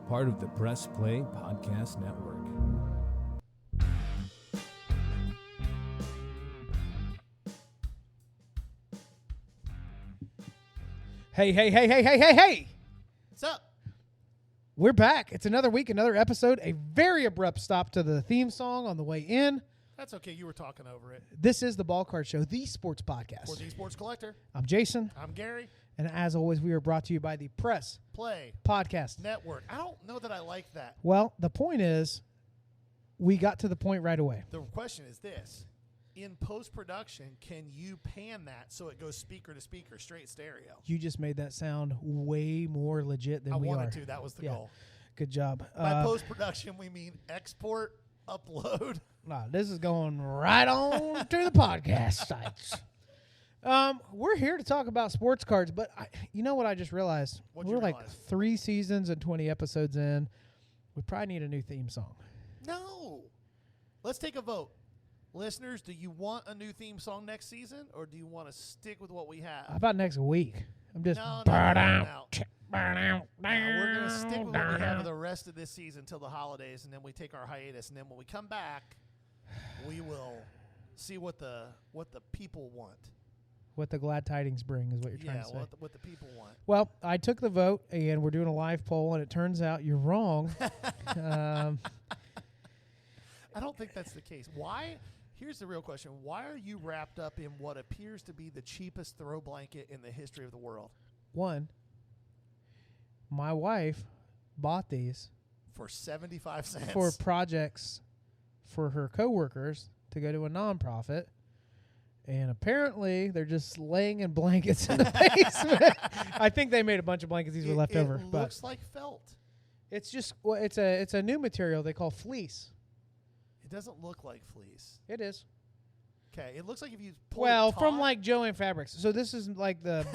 part of the Press Play Podcast Network. Hey. What's up? We're back. It's another week, another episode. A very abrupt stop to the theme song on the way in. That's okay. You were talking over it. This is the Ball Card Show, the sports podcast. For the Sports Collector. I'm Jason. I'm Gary. And as always, we are brought to you by the Press Play Podcast Network. I don't know that I like that. Well, the point is, we got to the point right away. The question is this. In post-production, can you pan that so it goes speaker to speaker, straight stereo? You just made that sound way more legit than we are. I wanted to. That was the goal. Good job. By post-production, we mean export, upload. Nah, this is going right on to the podcast sites. We're here to talk about sports cards, but you know what I just realized? We're like 3 seasons and 20 episodes in. We probably need a new theme song. No. Let's take a vote. Listeners, do you want a new theme song next season, or do you want to stick with what we have? How about next week? I'm just No. burn No, out. we're going to stick with what we have for the rest of this season until the holidays, and then we take our hiatus. And then when we come back, we will see what the people want. What the glad tidings bring is what you're trying to say. Yeah, what the people want. Well, I took the vote, and we're doing a live poll, and it turns out you're wrong. I don't think that's the case. Why? Here's the real question. Why are you wrapped up in what appears to be the cheapest throw blanket in the history of the world? One, my wife bought these For 75 cents. for projects for her coworkers to go to a nonprofit. And apparently, they're just laying in blankets in the basement. I think they made a bunch of blankets. These were left over. It looks like felt. It's just it's a new material they call fleece. It doesn't look like fleece. It is. Okay, it looks like if you pull it from taut. like Joann Fabrics. So this is like the.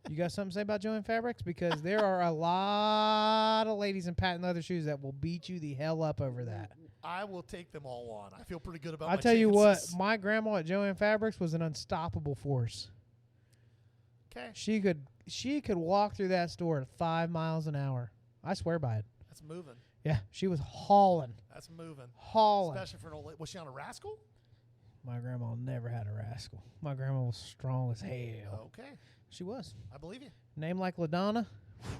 You got something to say about Joann Fabrics? Because there are a lot of ladies in patent leather shoes that will beat you the hell up over that. I will take them all on. I feel pretty good about I'll my tell you what, chances. my grandma at Joann Fabrics was an unstoppable force. Okay. She could walk through that store at 5 miles an hour. I swear by it. That's moving. Yeah, she was hauling. That's moving. Hauling. Especially for an old lady. Was she on a rascal? My grandma never had a rascal. My grandma was strong as hell. Okay. She was. I believe you. Name like LaDonna.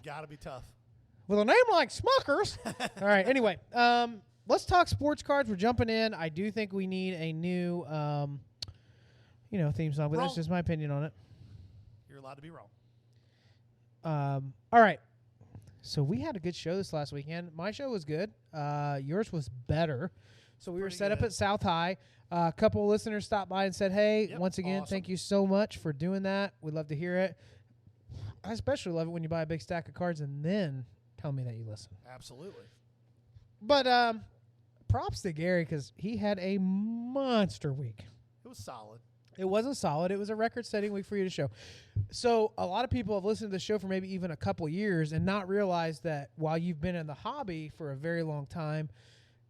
Gotta be tough. With a name like Smuckers. All right, anyway. Let's talk sports cards. We're jumping in. I do think we need a new, theme song, but that's just my opinion on it. You're allowed to be wrong. All right. So we had a good show this last weekend. My show was good. Yours was better. So we were set up at South High. A couple of listeners stopped by and said, hey, once again, thank you so much for doing that. We'd love to hear it. I especially love it when you buy a big stack of cards and then tell me that you listen. Absolutely. But props to Gary because he had a monster week. It was solid. It wasn't solid. It was a record-setting week for you to show. So a lot of people have listened to the show for maybe even a couple years and not realized that while you've been in the hobby for a very long time,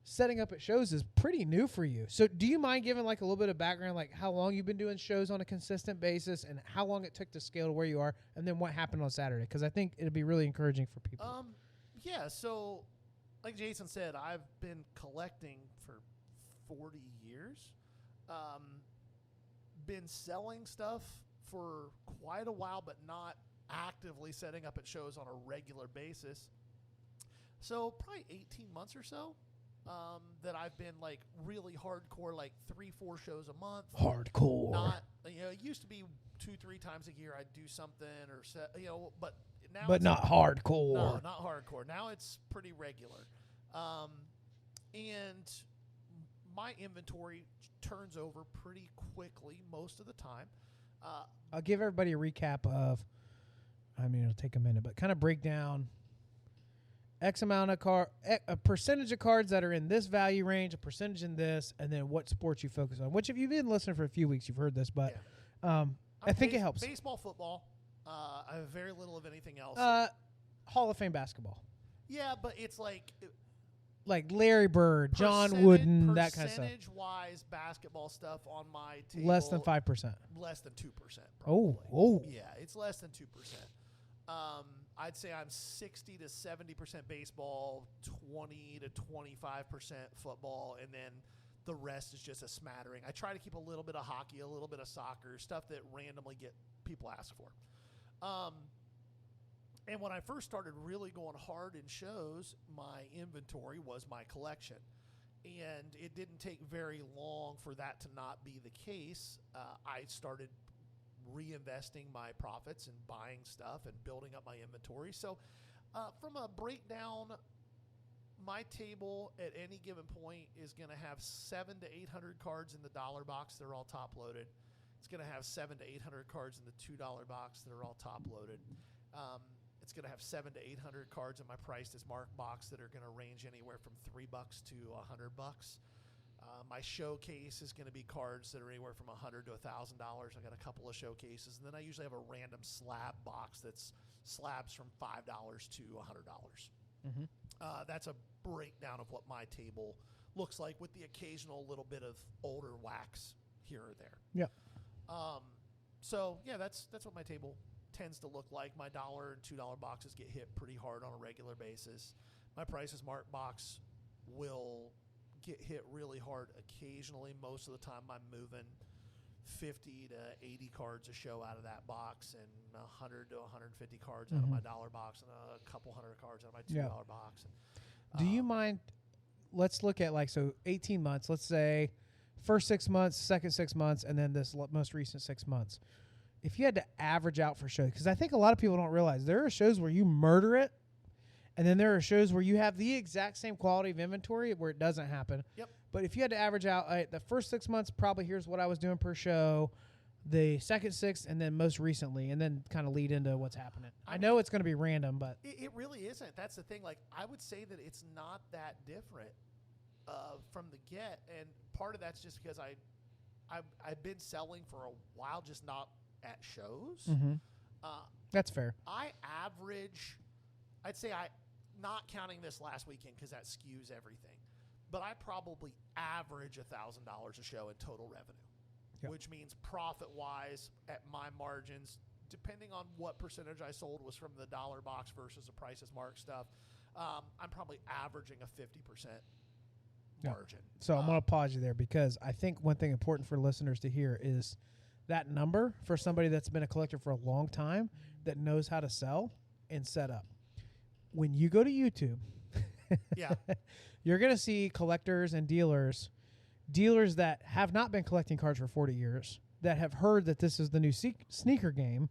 setting up at shows is pretty new for you. So do you mind giving like a little bit of background, like how long you've been doing shows on a consistent basis and how long it took to scale to where you are and then what happened on Saturday? Because I think it'd be really encouraging for people. Yeah, so like Jason said, I've been collecting for 40 years. Been selling stuff for quite a while, but not actively setting up at shows on a regular basis. So probably 18 months or so that I've been like really hardcore, like 3-4 shows a month. Hardcore. Not, it used to be 2-3 times a year I'd do something or but now. But it's not hardcore. No, not hardcore. Now it's pretty regular. And my inventory turns over pretty quickly most of the time. I'll give everybody a recap of, it'll take a minute, but kind of break down X amount of a percentage of cards that are in this value range, a percentage in this, and then what sports you focus on. Which if you've been listening for a few weeks, you've heard this, but I think it helps. Baseball, football. I have very little of anything else. Hall of Fame basketball. Yeah, but it's like Larry Bird, John Wooden, that kind of stuff. Percentage-wise, basketball stuff on my table. Less than 5%. Less than 2%. Probably. Oh. Yeah, it's less than 2%. I'd say I'm 60 to 70% baseball, 20 to 25% football, and then the rest is just a smattering. I try to keep a little bit of hockey, a little bit of soccer, stuff that randomly get people ask for. And when I first started really going hard in shows, my inventory was my collection. And it didn't take very long for that to not be the case. I started reinvesting my profits and buying stuff and building up my inventory. So from a breakdown, my table at any given point is going to have 700 to 800 cards in the dollar box that are all top loaded. It's going to have 700 to 800 cards in the $2 box that are all top loaded. It's going to have 700 to 800 cards in my priced as mark box that are going to range anywhere from $3 to $100. My showcase is going to be cards that are anywhere from $100 to $1,000. I got a couple of showcases, and then I usually have a random slab box that's slabs from $5 to $100. Mm-hmm. That's a breakdown of what my table looks like, with the occasional little bit of older wax here or there. Yeah. So yeah, that's what my table tends to look like. My $1 and $2 boxes get hit pretty hard on a regular basis. My prices mark box will get hit really hard occasionally. Most of the time I'm moving 50 to 80 cards a show out of that box, and 100 to 150 cards out of my $1 box, and a couple hundred cards out of my $2 box. Do you mind, let's look at 18 months, let's say first 6 months, second 6 months, and then this most recent 6 months. If you had to average out for shows, because I think a lot of people don't realize there are shows where you murder it, and then there are shows where you have the exact same quality of inventory where it doesn't happen. Yep. But if you had to average out the first 6 months, probably here's what I was doing per show, the second 6, and then most recently, and then kind of lead into what's happening. I know it's going to be random, but it really isn't. That's the thing. I would say that it's not that different from the get, and part of that's just because I've been selling for a while, just not at shows. Mm-hmm. That's fair. I average, I'd say not counting this last weekend because that skews everything, but I probably average $1,000 a show in total revenue, which means profit-wise at my margins, depending on what percentage I sold was from the dollar box versus the prices mark stuff, I'm probably averaging a 50% margin. So I'm going to pause you there, because I think one thing important for listeners to hear is that number for somebody that's been a collector for a long time that knows how to sell and set up. When you go to YouTube, you're going to see collectors and dealers that have not been collecting cards for 40 years, that have heard that this is the new sneaker game,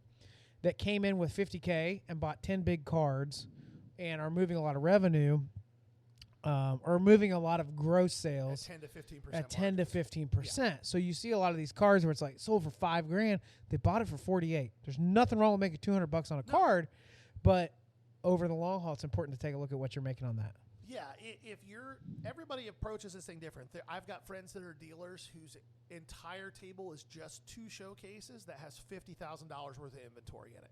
that came in with $50K and bought 10 big cards and are moving a lot of revenue, or moving a lot of gross sales at 10 to 15%. 15%. Yeah. So you see a lot of these cards where it's sold for $5,000. They bought it for 48. There's nothing wrong with making $200 on a card, but over the long haul, it's important to take a look at what you're making on that. Yeah, everybody approaches this thing different. I've got friends that are dealers whose entire table is just 2 showcases that has $50,000 worth of inventory in it.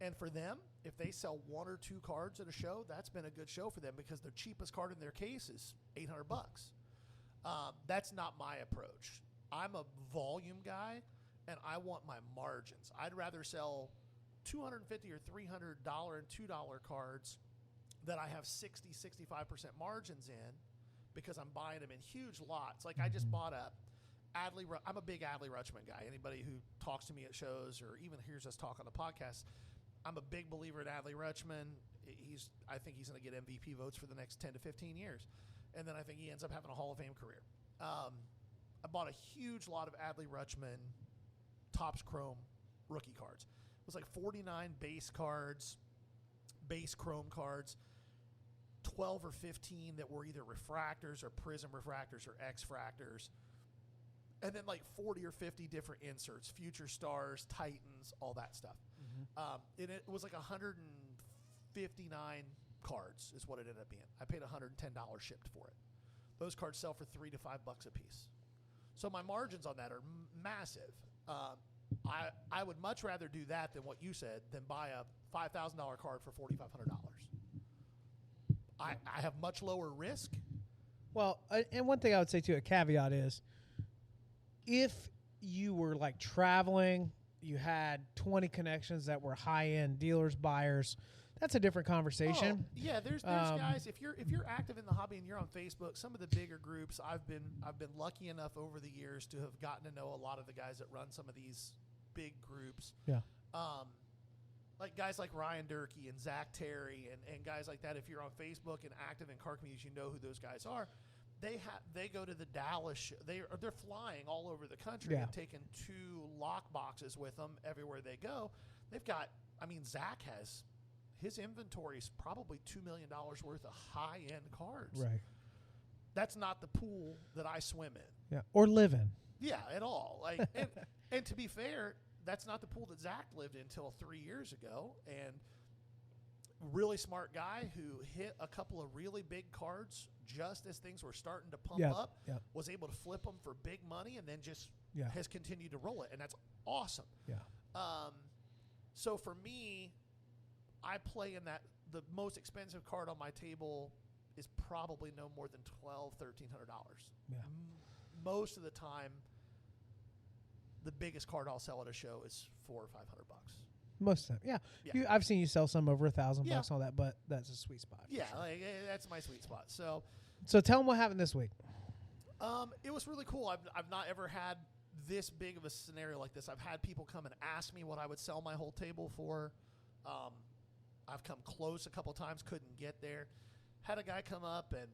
And for them, if they sell 1 or 2 cards at a show, that's been a good show for them, because their cheapest card in their case is $800. That's not my approach. I'm a volume guy, and I want my margins. I'd rather sell $250 or $300 and $2 cards that I have 60, 65% margins in, because I'm buying them in huge lots. Like I just bought I'm a big Adley Rutschman guy. Anybody who talks to me at shows or even hears us talk on the podcast, I'm a big believer in Adley Rutschman. I think he's going to get MVP votes for the next 10 to 15 years. And then I think he ends up having a Hall of Fame career. I bought a huge lot of Adley Rutschman Topps Chrome rookie cards. It was like 49 base cards, base Chrome cards, 12 or 15 that were either refractors or prism refractors or X-fractors, and then like 40 or 50 different inserts, Future Stars, Titans, all that stuff. Mm-hmm. It was like 159 cards is what it ended up being. I paid $110 shipped for it. Those cards sell for $3 to $5 a piece. So my margins on that are massive. I would much rather do that than what you said, than buy a $5,000 card for $4,500. I have much lower risk. Well, and one thing I would say too, a caveat is, if you were like traveling you had 20 connections that were high-end dealers, buyers. That's a different conversation. Oh, yeah, there's guys. If you're active in the hobby and you're on Facebook, some of the bigger groups, I've been lucky enough over the years to have gotten to know a lot of the guys that run some of these big groups. Yeah. Like guys like Ryan Durkee and Zach Terry and guys like that. If you're on Facebook and active in car communities, you know who those guys are. They go to the Dallas show. They're flying all over the country and taking 2 lock boxes with them everywhere they go. They've got. I mean, Zach has. His inventory is probably $2 million worth of high-end cards. Right. That's not the pool that I swim in. Yeah. Or live in. Yeah, at all. Like, and to be fair, that's not the pool that Zach lived in until 3 years ago. And really smart guy who hit a couple of really big cards just as things were starting to pump up. Yeah. Was able to flip them for big money and then just has continued to roll it. And that's awesome. Yeah. So for me, I play in that. The most expensive card on my table is probably no more than $1,200, $1,300. Yeah. Most of the time, the biggest card I'll sell at a show is $400 or $500. Most of the time, yeah. I've seen you sell some over $1,000 and all that, but that's a sweet spot. Yeah, like, that's my sweet spot. So tell them what happened this week. It was really cool. I've not ever had this big of a scenario like this. I've had people come and ask me what I would sell my whole table for. I've come close a couple times, couldn't get there. Had a guy come up and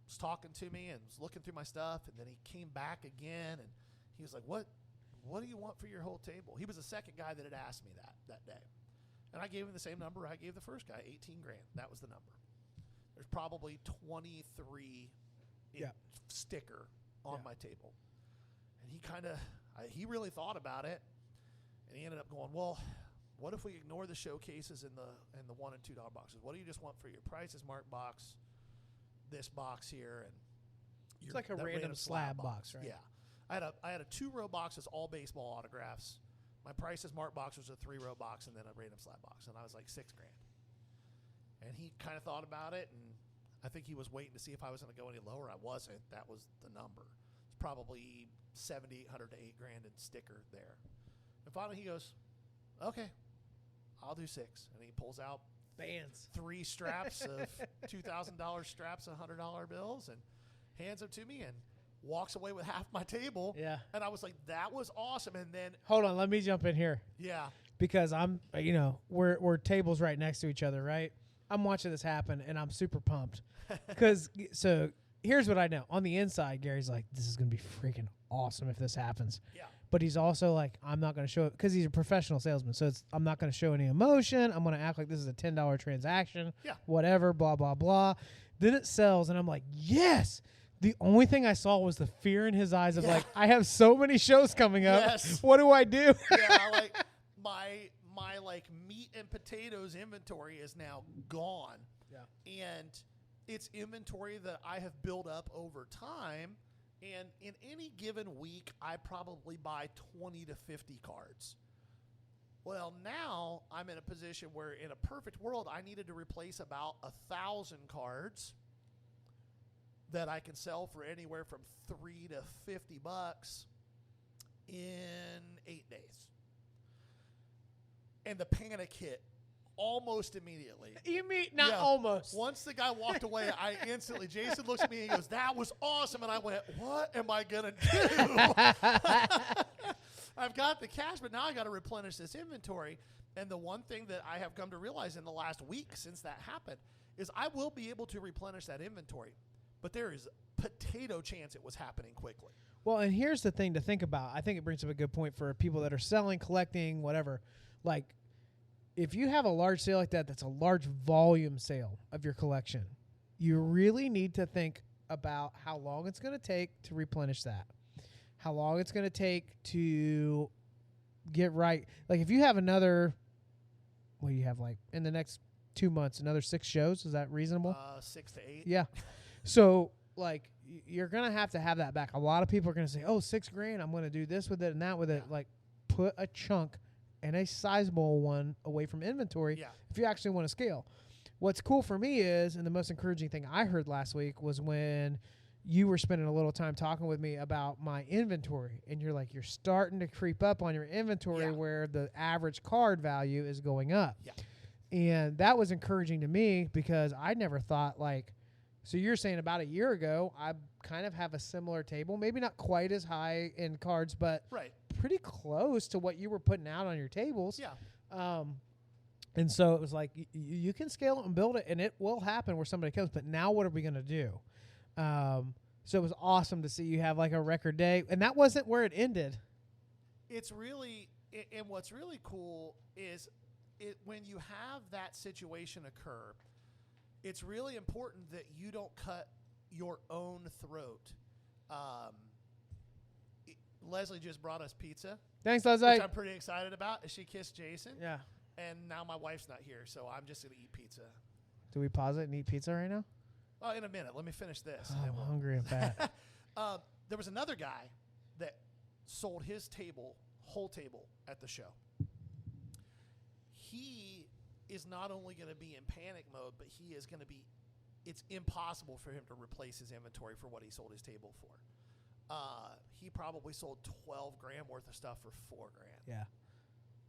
was talking to me and was looking through my stuff, and then he came back again, and he was like, what do you want for your whole table? He was the second guy that had asked me that day. And I gave him the same number I gave the first guy, $18,000. That was the number. There's probably 23 sticker on my table. And he really thought about it, and he ended up going, well, what if we ignore the showcases in the $1 and $2 boxes? What do you just want for your prices marked box, this box here, and it's like a random slab box, right? Yeah, I had a 2-row boxes, all baseball autographs. My prices marked box was a 3-row box and then a random slab box, and I was like $6,000. And he kind of thought about it, and I think he was waiting to see if I was going to go any lower. I wasn't. That was the number. It's probably $7,800 to $8,000 in sticker there. And finally, he goes, "Okay, I'll do 6." And he pulls out bands, 3 straps of $2,000 straps of $100 bills and hands them to me and walks away with half my table. Yeah. And I was like, that was awesome. And then hold on, let me jump in here. Yeah. Because I'm, we're tables right next to each other, right? I'm watching this happen and I'm super pumped. So here's what I know. On the inside, Gary's like, this is going to be freaking awesome if this happens. Yeah. But he's also like, I'm not going to show it because he's a professional salesman. So I'm not going to show any emotion. I'm going to act like this is a $10 transaction. Yeah. Whatever, blah, blah, blah. Then it sells and I'm like, yes. The only thing I saw was the fear in his eyes of like, I have so many shows coming up. Yes. What do I do? Yeah, like my like meat and potatoes inventory is now gone. Yeah. And it's inventory that I have built up over time. And in any given week, I probably buy 20 to 50 cards. Well, now I'm in a position where in a perfect world, I needed to replace about 1,000 cards that I can sell for anywhere from $3 to $50 in 8 days. And the panic hit almost immediately. You mean not almost? Once the guy walked away, I instantly, Jason looks at me and he goes, "That was awesome." And I went, "What am I going to do?" I've got the cash, but now I got to replenish this inventory. And the one thing that I have come to realize in the last week since that happened is I will be able to replenish that inventory, but there is potato chance it was happening quickly. Well, and here's the thing to think about. I think it brings up a good point for people that are selling, collecting, whatever. Like, if you have a large sale like that, that's a large volume sale of your collection, you really need to think about how long it's going to take to replenish that, how long it's going to take to get right. Like, if you have another, what do you have, like, in the next 2 months, another 6 shows? Is that reasonable? 6 to 8. Yeah. So, like, you're going to have that back. A lot of people are going to say, oh, $6,000, I'm going to do this with it and that with it. Like, put a chunk and a sizable one away from inventory if you actually want to scale. What's cool for me is, and the most encouraging thing I heard last week was when you were spending a little time talking with me about my inventory, and you're like, you're starting to creep up on your inventory Yeah. where the average card value is going up. Yeah. And that was encouraging to me because I never thought like, so you're saying about a year ago, I kind of have a similar table, maybe not quite as high in cards, but Right. pretty close to what you were putting out on your tables. Yeah. And so it was like, you can scale it and build it, and it will happen where somebody comes. But now what are we going to do? So it was awesome to see you have like a record day. And that wasn't where it ended. It's really, and what's really cool is when you have that situation occur, it's really important that you don't cut your own throat. Leslie just brought us pizza, Thanks, Leslie. which I'm pretty excited about. She kissed Jason, Yeah. and now my wife's not here, so I'm just going to eat pizza. Do we pause it and eat pizza right now? Oh, in a minute. Let me finish this. Oh, and then I'm we'll- hungry and fat. There was another guy that sold his whole table at the show. He is not only going to be in panic mode, but he is going to be, it's impossible for him to replace his inventory for what he sold his table for. He probably sold 12 grand worth of stuff for $4 grand. Yeah.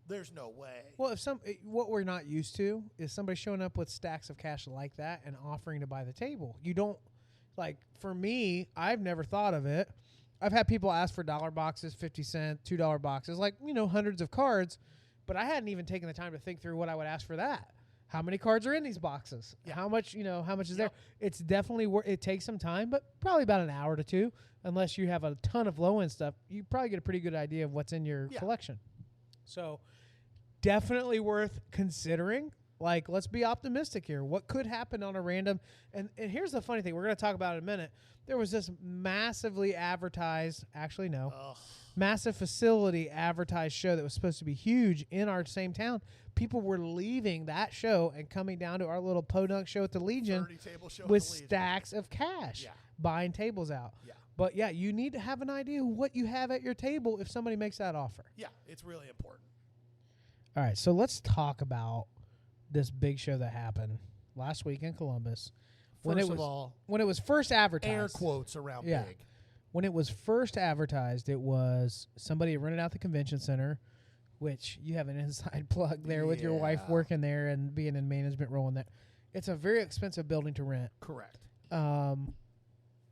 There's no way. Well, what we're not used to is somebody showing up with stacks of cash like that and offering to buy the table. You don't, like, for me, I've never thought of it. I've had people ask for dollar boxes, 50-cent, $2 boxes, like, hundreds of cards, but I hadn't even taken the time to think through what I would ask for that. How many cards are in these boxes? Yeah. How much is there? Yep. It's definitely it takes some time, but probably about an hour to two, unless you have a ton of low-end stuff. You probably get a pretty good idea of what's in your Yeah. collection. So definitely worth considering. Like, let's be optimistic here. What could happen on a random? And here's the funny thing. We're going to talk about it in a minute. There was this massively advertised, actually no, Ugh. massive facility advertised show that was supposed to be huge in our same town. People were leaving that show and coming down to our little podunk show at the Legion 30 table show at with the Legion. stacks of cash, Yeah. buying tables out. Yeah. But yeah, you need to have an idea of what you have at your table if somebody makes that offer. Yeah, it's really important. All right, so let's talk about this big show that happened last week in Columbus. First of all, when it was first advertised, air quotes around Yeah. big. when it was first advertised, it was somebody rented out the convention center, which you have an inside plug there with your wife Yeah. working there and being in management role in that. It's a very expensive building to rent. Correct.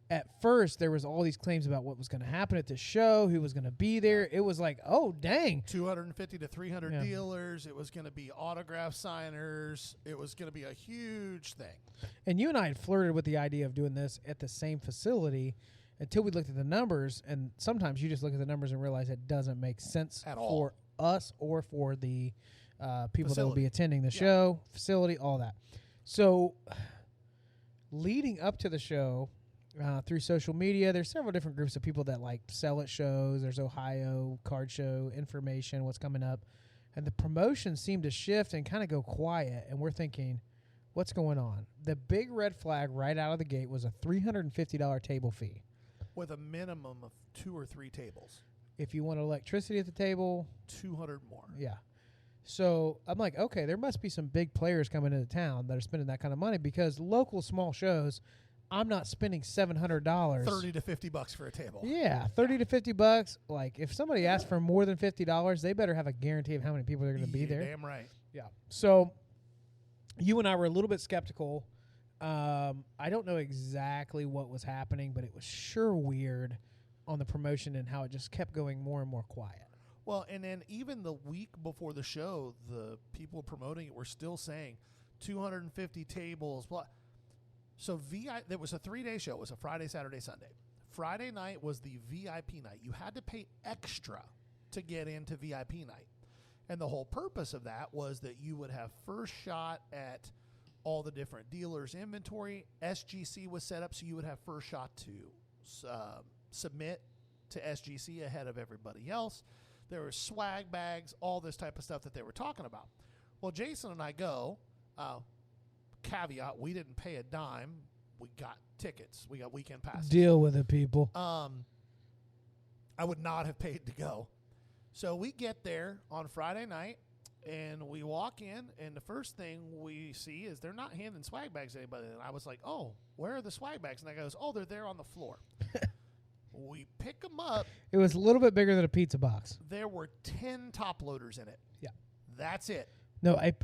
At first, there was all these claims about what was going to happen at the show, who was going to be there. It was like, oh, dang. 250 to 300 Yeah. dealers. It was going to be autograph signers. It was going to be a huge thing. And you and I had flirted with the idea of doing this at the same facility until we looked at the numbers. And sometimes you just look at the numbers and realize it doesn't make sense At all. for us or for the people that will be Facility. attending the show, facility, all that. So leading up to the show, through social media, there's several different groups of people that like sell at shows. There's Ohio Card Show information, what's coming up. And the promotion seemed to shift and kind of go quiet. And we're thinking, what's going on? The big red flag right out of the gate was a $350 table fee. With a minimum of 2 or 3 tables. If you want electricity at the table, 200 more. yeah. So I'm like, okay, there must be some big players coming into town that are spending that kind of money because local small shows, I'm not spending $700. 30 to 50 bucks for a table. Yeah, 30 to 50 bucks. Like, if somebody asks for more than $50, they better have a guarantee of how many people are going to be You're there. Damn right. Yeah. So you and I were a little bit skeptical. I don't know exactly what was happening, but it was sure weird on the promotion and how it just kept going more and more quiet. Well, and then even the week before the show, the people promoting it were still saying 250 tables. Blah. So there was a 3-day show. It was a Friday, Saturday, Sunday. Friday night was the VIP night. You had to pay extra to get into VIP night. And the whole purpose of that was that you would have first shot at all the different dealers' inventory. SGC was set up so you would have first shot to submit to SGC ahead of everybody else. There were swag bags, all this type of stuff that they were talking about. Well, Jason and I go, caveat, we didn't pay a dime. We got tickets. We got weekend passes. Deal with it, people. I would not have paid to go. So we get there on Friday night, And we walk in, and the first thing we see is they're not handing swag bags to anybody. And I was like, oh, where are the swag bags? And I goes, oh, they're there on the floor. We pick them up. It was a little bit bigger than a pizza box. There were 10 top loaders in it. Yeah. That's it. No, a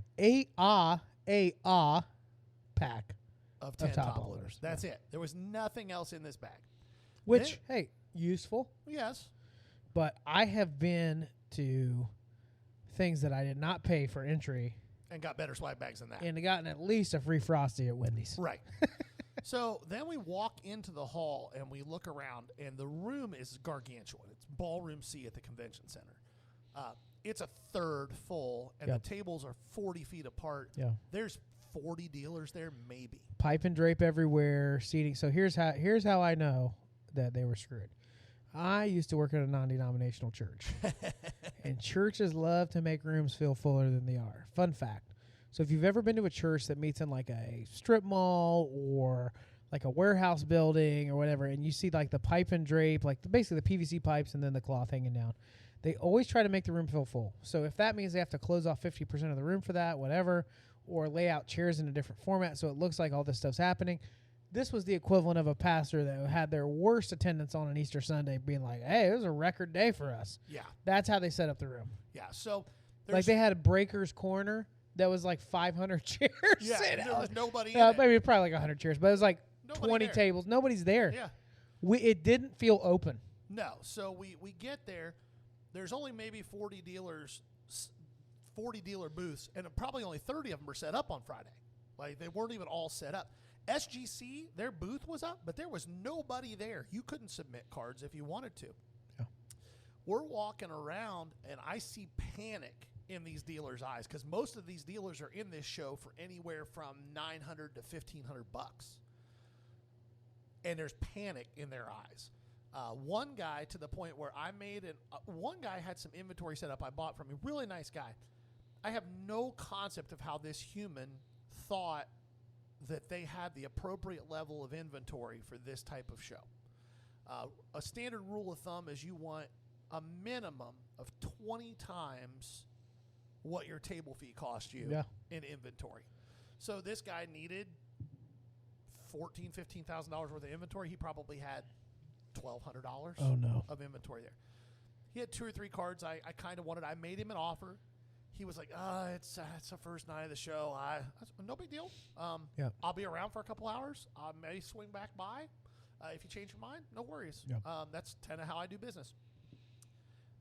pack. Of 10 top top loaders. loaders. That's it. There was nothing else in this bag. Which, hey, useful. Yes. But I have been to things that I did not pay for entry And got better swag bags than that. and gotten at least a free Frosty at Wendy's. Right. So then we walk into the hall and we look around, and the room is gargantuan. It's ballroom C at the convention center. It's a third full, and Yep. the tables are 40 feet apart. Yeah. There's 40 dealers there, maybe. Pipe and drape everywhere, seating. So here's how I know that they were screwed. I used to work at a non-denominational church, and churches love to make rooms feel fuller than they are. Fun fact. So if you've ever been to a church that meets in like a strip mall or like a warehouse building or whatever, and you see like the pipe and drape, like basically the PVC pipes and then the cloth hanging down, they always try to make the room feel full. So if that means they have to close off 50% of the room for that, whatever, or lay out chairs in a different format so it looks like all this stuff's happening. This was the equivalent of a pastor that had their worst attendance on an Easter Sunday being like, hey, it was a record day for us. Yeah. That's how they set up the room. Yeah. So Like they had a breaker's corner that was like 500 chairs. yeah, set there was out. nobody in it. Maybe probably like 100 chairs, but it was like Nobody 20 there. tables. Nobody's there. Yeah. It didn't feel open. No. So we get there. There's only maybe 40 dealers, 40 dealer booths, and probably only 30 of them are set up on Friday. Like they weren't even all set up. SGC, their booth was up, but there was nobody there. You couldn't submit cards if you wanted to. Yeah. We're walking around, and I see panic in these dealers' eyes because most of these dealers are in this show for anywhere from $900 to $1,500, and there's panic in their eyes. One guy to the point where I made it. One guy had some inventory set up I bought from a really nice guy. I have no concept of how this human thought that they had the appropriate level of inventory for this type of show. A standard rule of thumb is you want a minimum of 20 times what your table fee cost you in inventory. So this guy needed $14,000, $15,000 worth of inventory. He probably had $1,200 Oh, no. of inventory there. He had 2 or 3 cards I kind of wanted. I made him an offer. He was like, it's the first night of the show. No big deal. I'll be around for a couple hours. I may swing back by. If you change your mind, no worries. Yeah. That's kind of how I do business.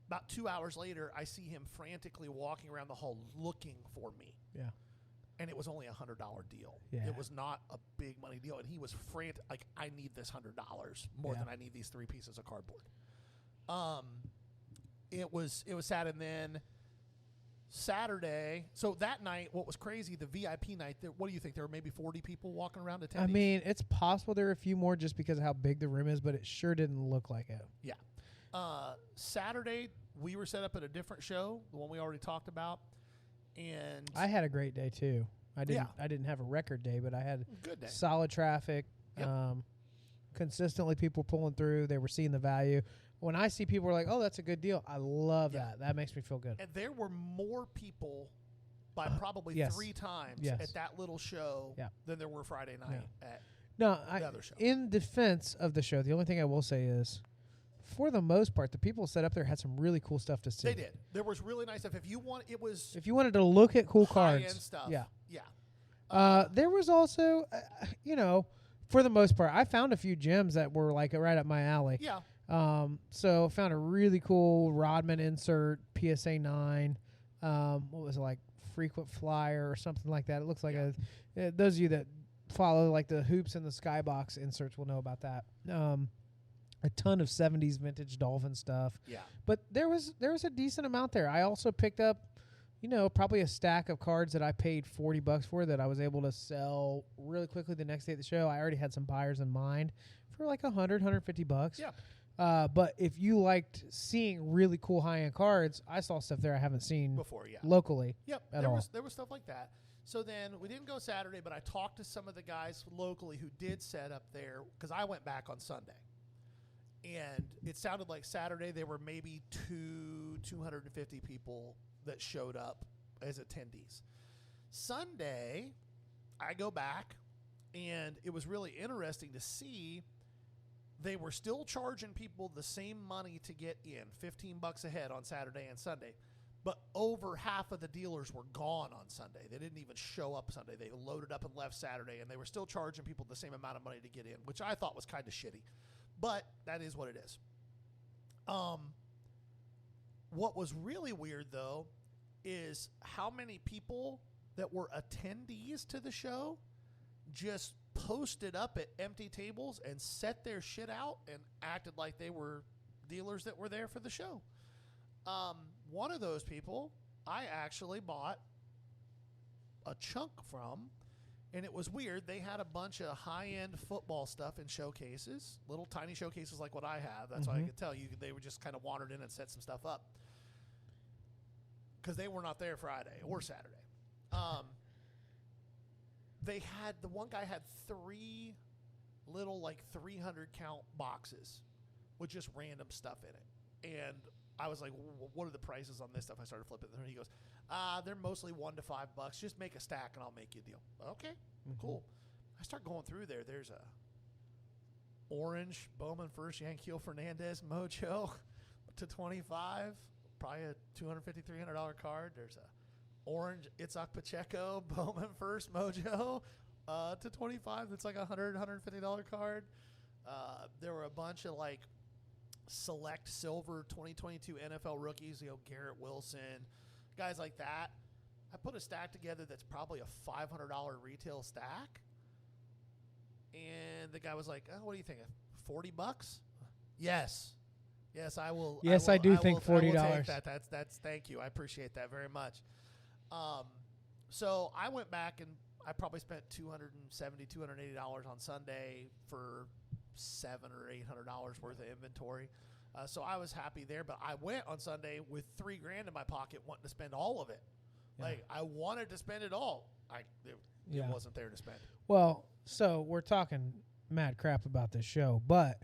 About 2 hours later, I see him frantically walking around the hall looking for me. Yeah. And it was only $100 deal. Yeah. It was not a big money deal. And he was frantic, like, I need this $100 more than I need these 3 pieces of cardboard. It was sad. And then Saturday, so that night, what was crazy, the VIP night, what do you think? There were maybe 40 people walking around attendees? I mean, it's possible there were a few more just because of how big the room is, but it sure didn't look like it. Yeah. Saturday, we were set up at a different show, the one we already talked about. And I had a great day too. I didn't have a record day, but I had good day. solid traffic. Yep. Consistently people pulling through. They were seeing the value. When I see people are like, oh, that's a good deal, I love that. That makes me feel good. And there were more people by probably yes. 3 times Yes. at that little show than there were Friday night at No, the other show. in defense of the show, the only thing I will say is, for the most part, the people set up there had some really cool stuff to see. They did. There was really nice stuff. If you wanted to look at cool high-end cards, stuff. Yeah. There was also, for the most part, I found a few gems that were like right up my alley. Yeah. So found a really cool Rodman insert, PSA 9. What was it, like frequent flyer or something like that? It looks like those of you that follow like the hoops and the skybox inserts will know about that. A ton of 70s vintage Dolphin stuff. Yeah. But there was a decent amount there. I also picked up, probably a stack of cards that I paid $40 for that I was able to sell really quickly the next day at the show. I already had some buyers in mind for like $150. Yeah. But if you liked seeing really cool high-end cards, I saw stuff there I haven't seen Before, locally. Yep. At there all. was stuff like that. So then we didn't go Saturday, but I talked to some of the guys locally who did set up there because I went back on Sunday. And it sounded like Saturday there were maybe 250 people that showed up as attendees. Sunday, I go back, and it was really interesting to see they were still charging people the same money to get in, $15 a head on Saturday and Sunday. But over half of the dealers were gone on Sunday. They didn't even show up Sunday. They loaded up and left Saturday, and they were still charging people the same amount of money to get in, which I thought was kind of shitty. But that is what it is. What was really weird, though, is how many people that were attendees to the show just posted up at empty tables and set their shit out and acted like they were dealers that were there for the show. One of those people I actually bought a chunk from, and it was weird. They had a bunch of high-end football stuff in showcases, little tiny showcases like what I have. That's why I could tell you they were just kind of wandered in and set some stuff up because they were not there Friday or Saturday. The one guy had 3 little 300 count boxes with just random stuff in it. And I was like, what are the prices on this stuff? I started flipping through, and he goes, they're mostly $1 to $5. Just make a stack and I'll make you a deal. Okay, cool. I start going through there. There's a orange Bowman First Yankeel Fernandez Mojo to $25, probably a $250, $300 card. There's a orange Itzhak Pacheco Bowman First Mojo to $25. That's like a $100, $150 card. There were a bunch of select silver 2022 NFL rookies, Garrett Wilson, guys like that. I put a stack together that's probably a $500 retail stack. And the guy was like, "Oh, what do you think? $40? Yes. Yes, I will. Yes, I do think $40. I will take that. That's thank you. I appreciate that very much. So I went back and I probably spent $270, $280 on Sunday for $700 or $800 worth of inventory. So I was happy there, but I went on Sunday with $3,000 in my pocket, wanting to spend all of it. Yeah. I wanted to spend it all. It wasn't there to spend. Well, so we're talking mad crap about this show, but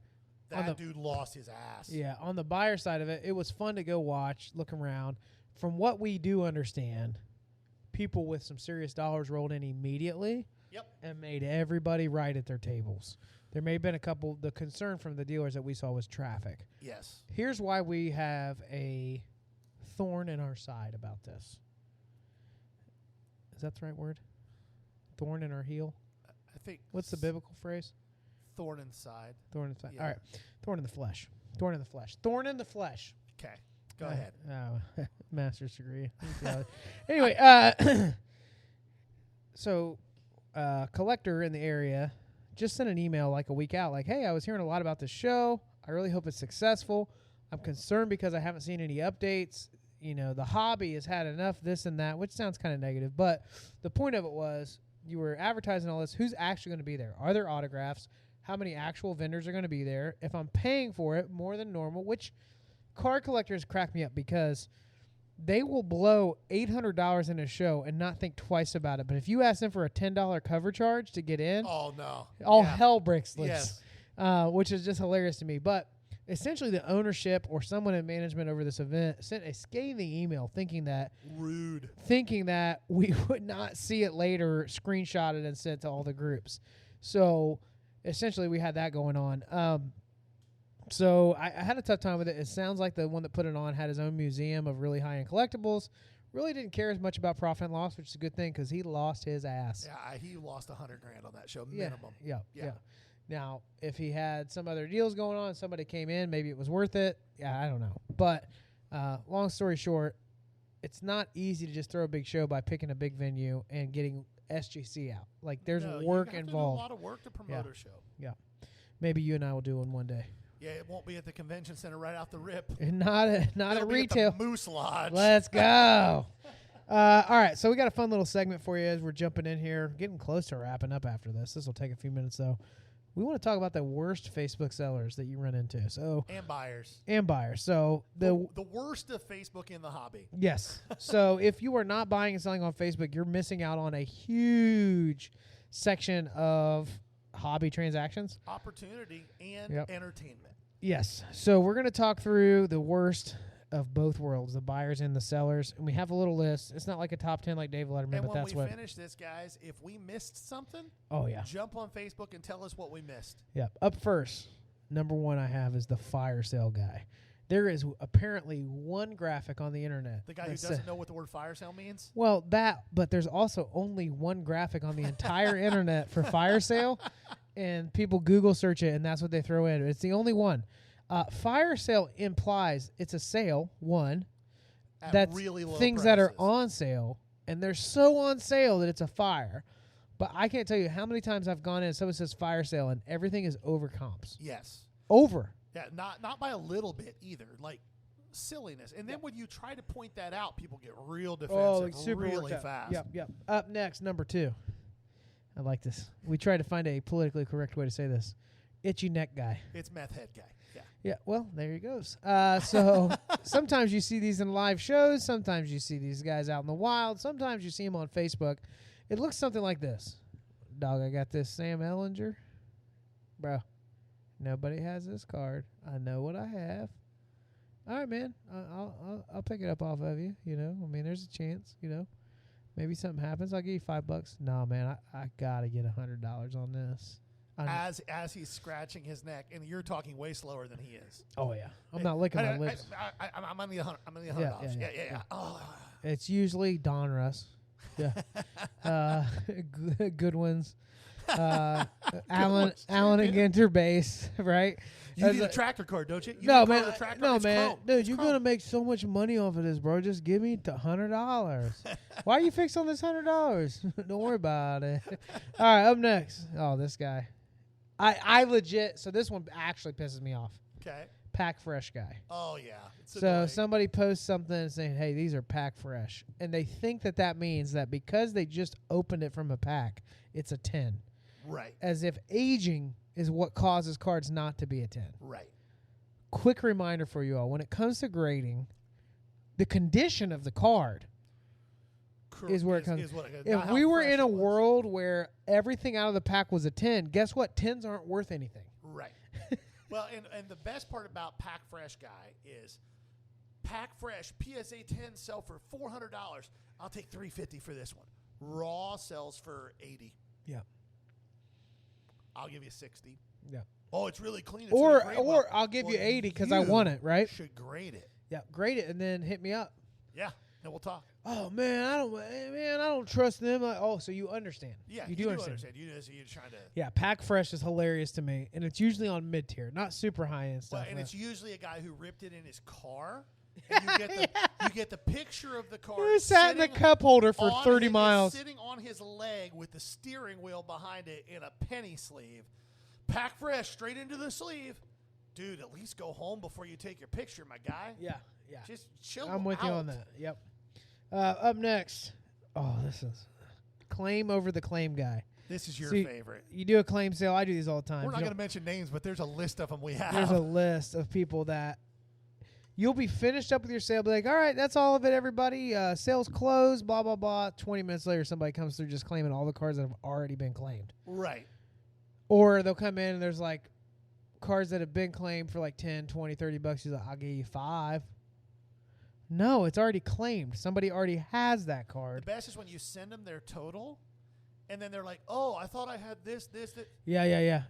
that dude lost his ass. Yeah, on the buyer side of it, it was fun to go watch, look around. From what we do understand, people with some serious dollars rolled in immediately. Yep. And made everybody right at their tables. There may have been a couple. The concern from the dealers that we saw was traffic. Yes. Here's why we have a thorn in our side about this. Is that the right word? Thorn in our heel? I think. What's the biblical phrase? Thorn in the side. Thorn in the side. Yeah. All right. Thorn in the flesh. Thorn in the flesh. Thorn in the flesh. Okay. Go ahead. Master's degree. Anyway, so collector in the area just sent an email a week out hey, I was hearing a lot about this show. I really hope it's successful. I'm concerned because I haven't seen any updates. The hobby has had enough this and that, which sounds kind of negative. But the point of it was you were advertising all this. Who's actually going to be there? Are there autographs? How many actual vendors are going to be there? If I'm paying for it more than normal, which card collectors crack me up because they will blow $800 in a show and not think twice about it. But if you ask them for a $10 cover charge to get in, oh no, all hell breaks loose. Yes. Which is just hilarious to me. But essentially, the ownership or someone in management over this event sent a scathing email thinking that we would not see it later, screenshotted and sent to all the groups. So essentially, we had that going on. So I had a tough time with it. It sounds like the one that put it on had his own museum of really high-end collectibles. Really didn't care as much about profit and loss, which is a good thing because he lost his ass. Yeah, he lost $100,000 on that show minimum. Yeah. Now, if he had some other deals going on, somebody came in, maybe it was worth it. Yeah, I don't know. But long story short, it's not easy to just throw a big show by picking a big venue and getting SGC out. There's work involved. You have to do a lot of work to promote a show. Yeah. Maybe you and I will do one day. Yeah, it won't be at the convention center right out the rip. Not at retail. At the Moose Lodge. Let's go. All right, so we got a fun little segment for you as we're jumping in here. Getting close to wrapping up after this. This will take a few minutes, though. We want to talk about the worst Facebook sellers that you run into. And buyers. So the worst of Facebook in the hobby. Yes. So if you are not buying and selling on Facebook, you're missing out on a huge section of hobby transactions. Opportunity and entertainment. Yes. So we're going to talk through the worst of both worlds, the buyers and the sellers. And we have a little list. It's not like a top 10 like Dave Letterman, And but when that's we what. finish this, guys, if we missed something, Oh, yeah. jump on Facebook and tell us what we missed. Yeah. Up first, number one I have is the fire sale guy. There is apparently one graphic on the internet. The guy who that doesn't sa- know what the word fire sale means? Well, but there's also only one graphic on the entire internet for fire sale, and people Google search it, and that's what they throw in. It's the only one. Fire sale implies it's a sale, one, At that's really low things that are prices. on sale, and they're so on sale that it's a fire. But I can't tell you how many times I've gone in and someone says fire sale, and everything is over comps. Yes. Over. Yeah, not by a little bit either. Like silliness. And then when you try to point that out, people get real defensive like super really worked out. fast. Yep. Up next, number two. I like this. We tried to find a politically correct way to say this. Itchy neck guy. It's meth head guy. Yeah. Yeah, well, there he goes. So sometimes you see these in live shows. Sometimes you see these guys out in the wild. Sometimes you see them on Facebook. It looks something like this. Dog, I got this Sam Ellinger. Bro, nobody has this card. I know what I have. All right, man. I'll pick it up off of you. You know, I mean, there's a chance. You know, maybe something happens. I'll give you $5. No, man, I gotta get $100 on this. As he's scratching his neck, and you're talking way slower than he is. Oh yeah, I'm not licking my lips. I'm on the $100. I'm on the Yeah, $100. yeah. Yeah. Oh. It's usually Don Russ. Yeah. Good ones. Alan ones. and Ginter base, right? You As need a a- tractor card, don't you? You No, need a car man. with a tractor? No, It's man. chrome. Dude, It's you're chrome. gonna make so much money off of this, bro. Just give me the $100. Why are you fixed on this $100? Don't worry about it. All right, up next. Oh, this guy. I legit. So this one actually pisses me off. Okay. Pack Fresh guy. Oh yeah. It's So annoying. somebody posts something saying, "Hey, these are pack fresh," and they think that means that because they just opened it from a pack, it's a 10. Right. As if aging is what causes cards not to be a 10. Right. Quick reminder for you all: when it comes to grading, the condition of the card is where it comes. Is what, If we were in a world where everything out of the pack was a 10, guess what? 10s aren't worth anything. Right. Well, and the best part about Pack Fresh guy is Pack Fresh PSA 10 sell for $400. I'll take $350 for this one. Raw sells for $80. Yeah. I'll give you $60. Yeah. Oh, it's really clean. It's in a grade Or well. I'll give you Well, $80 because I want it, right? Should grade it. Yeah, grade it and then hit me up. Yeah, and we'll talk. Oh man, I don't trust them. Like, oh, so you understand? Yeah, you do understand. You're trying to. Yeah, Pack Fresh is hilarious to me, and it's usually on mid tier, not super high end stuff. Well, and right? it's usually a guy who ripped it in his car. And you get the picture of the car. He sat in the sitting cup holder for on 30 his- miles. sitting on his leg with the steering wheel behind it in a penny sleeve. Pack Fresh straight into the sleeve. Dude, at least go home before you take your picture, my guy. Yeah. Just chill I'm with you on out. that. Yep. Up next. Oh, this is claim over the claim guy. This is your See, favorite. You do a claim sale. I do these all the time. We're not You going to mention names, but there's a list of them we have. There's a list of people that you'll be finished up with your sale. Be like, all right, that's all of it, everybody. Sales closed, blah, blah, blah. 20 minutes later, somebody comes through just claiming all the cards that have already been claimed. Right. Or they'll come in and there's like cards that have been claimed for like 10, 20, $30. He's like, I'll give you $5. No, it's already claimed. Somebody already has that The card. best is when you send them their total, and then they're like, oh, I thought I had this, that. Yeah.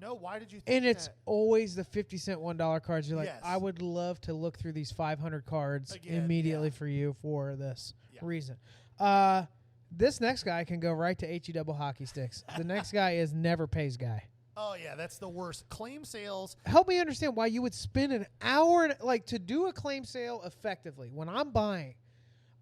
No, why did you think And it's that? always the 50-cent $1 cards. You're like, Yes. I would love to look through these 500 cards Again, immediately yeah. for you for this Yeah. reason. This next guy can go right to HE double hockey sticks. The next guy is never pays guy. Oh, yeah, that's the worst. Claim sales. Help me understand why you would spend an hour to do a claim sale effectively. When I'm buying,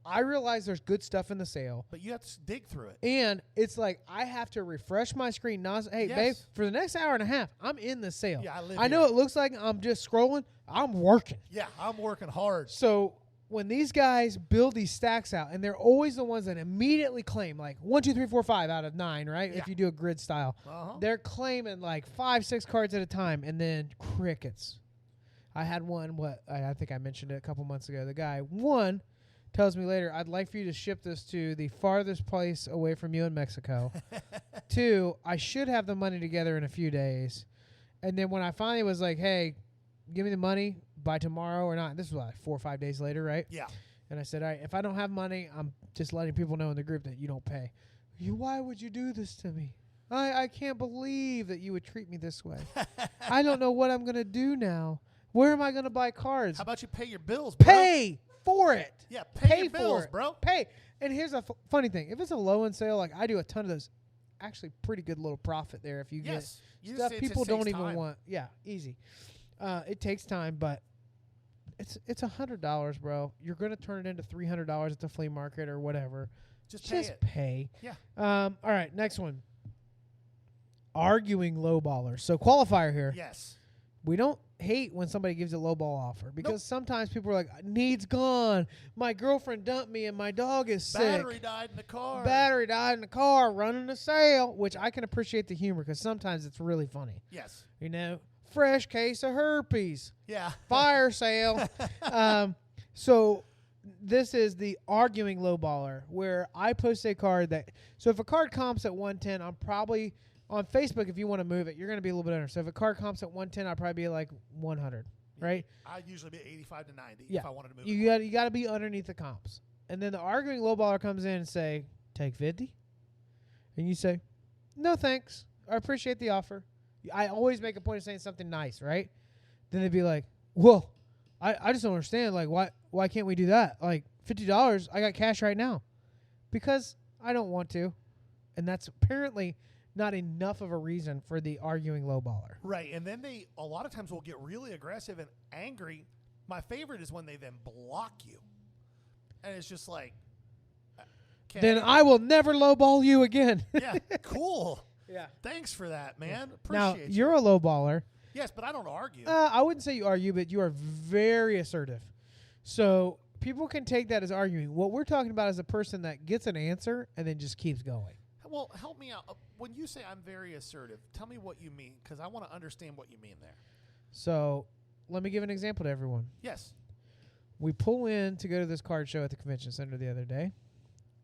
I realize there's good stuff in the sale. But you have to dig through it. And it's like I have to refresh my screen. Hey, Yes. babe, for the next hour and a half, I'm in the sale. Yeah, I live I know here. it looks like I'm just scrolling. I'm working. Yeah, I'm working hard. So when these guys build these stacks out, and they're always the ones that immediately claim like 1, 2, 3, 4, 5 out of 9, right? Yeah. If you do a grid style, Uh-huh. they're claiming like 5, 6 cards at a time, and then crickets. I had one. I think I mentioned it a couple months ago. The guy tells me later, I'd like for you to ship this to the farthest place away from you in Mexico. 2, I should have the money together in a few days. And then when I finally was like, hey, give me the money by tomorrow or not. This was like 4 or 5 days later, right? Yeah. And I said, all right, if I don't have money, I'm just letting people know in the group that you don't pay. Why would you do this to me? I can't believe that you would treat me this way. I don't know what I'm going to do now. Where am I going to buy cards? How about you pay your bills, bro? Pay for it. Yeah, pay your for bills, it. bro. Pay. And here's a funny thing. If it's a low-end sale, like I do a ton of those, actually pretty good little profit there if you Yes. get stuff people don't even want. Yeah, easy. It takes time, but it's $100, bro. You're going to turn it into $300 at the flea market or whatever. Just pay it. Pay. Yeah. All right, next one. Arguing lowballers. So qualifier here. Yes. We don't hate when somebody gives a lowball offer because sometimes people are like, needs gone. My girlfriend dumped me and my dog is sick. Battery died in the car. Battery died in the car running a sale, which I can appreciate the humor because sometimes it's really funny. Yes. You know, fresh case of herpes. Yeah. Fire sale. So this is the arguing lowballer where I post a card that, so if a card comps at 110, I'm probably on Facebook. If you want to move it, you're going to be a little bit under. So if a card comps at 110, I'll probably be like 100, right? I'd usually be 85 to 90 Yeah. if I wanted to move. You got to be underneath the comps. And then the arguing lowballer comes in and say, take 50. And you say, no, thanks. I appreciate the offer. I always make a point of saying something nice, right? Then they'd be like, well, I just don't understand. Like, why can't we do that? Like, $50, I got cash right now. Because I don't want to. And that's apparently not enough of a reason for the arguing lowballer. Right. And then they, a lot of times, will get really aggressive and angry. My favorite is when they then block you. And it's just like, okay. Then I will never lowball you again. Yeah, cool. Yeah. Thanks for that, man. Now, Appreciate you're a lowballer. Yes, but I don't argue. I wouldn't say you argue, but you are very assertive. So people can take that as arguing. What we're talking about is a person that gets an answer and then just keeps going. Well, help me out. When you say I'm very assertive, tell me what you mean, because I want to understand what you mean there. So let me give an example to everyone. Yes. We pull in to go to this card show at the convention center the other day,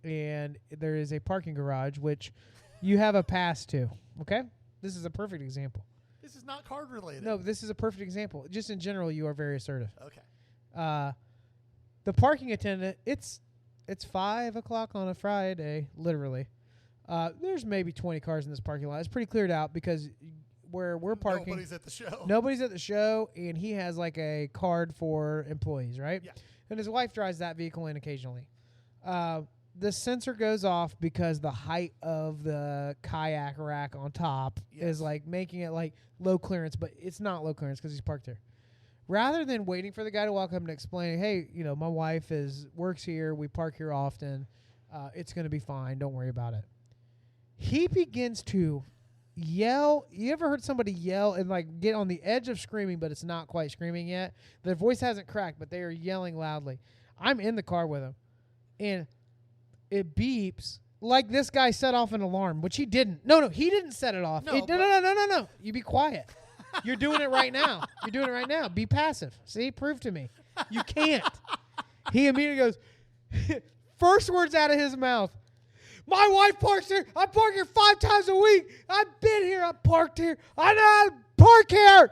and there is a parking garage, which you have a pass to, okay? This is a perfect example. This is not card related. No, this is a perfect example. Just in general, you are very assertive. Okay. The parking attendant, it's 5 o'clock on a Friday, literally. There's maybe 20 cars in this parking lot. It's pretty cleared out because where we're parking, Nobody's at the show. Nobody's at the show, and he has like a card for employees, right? Yeah. And his wife drives that vehicle in occasionally. The sensor goes off because the height of the kayak rack on top is like making it like low clearance, but it's not low clearance because he's parked there. Rather than waiting for the guy to walk up and explain, hey, you know, my wife works here, we park here often, it's going to be fine, don't worry about it. He begins to yell. You ever heard somebody yell and like get on the edge of screaming, but it's not quite screaming yet? Their voice hasn't cracked, but they are yelling loudly. I'm in the car with him, and it beeps like this guy set off an alarm, which he didn't. No, he didn't set it off. No. You be quiet. You're doing it right now. You're doing it right now. Be passive. See, prove to me. You can't. He immediately goes, first words out of his mouth, my wife parks here. I park here 5 times a week. I've been here. I'm parked here. I know how to park here.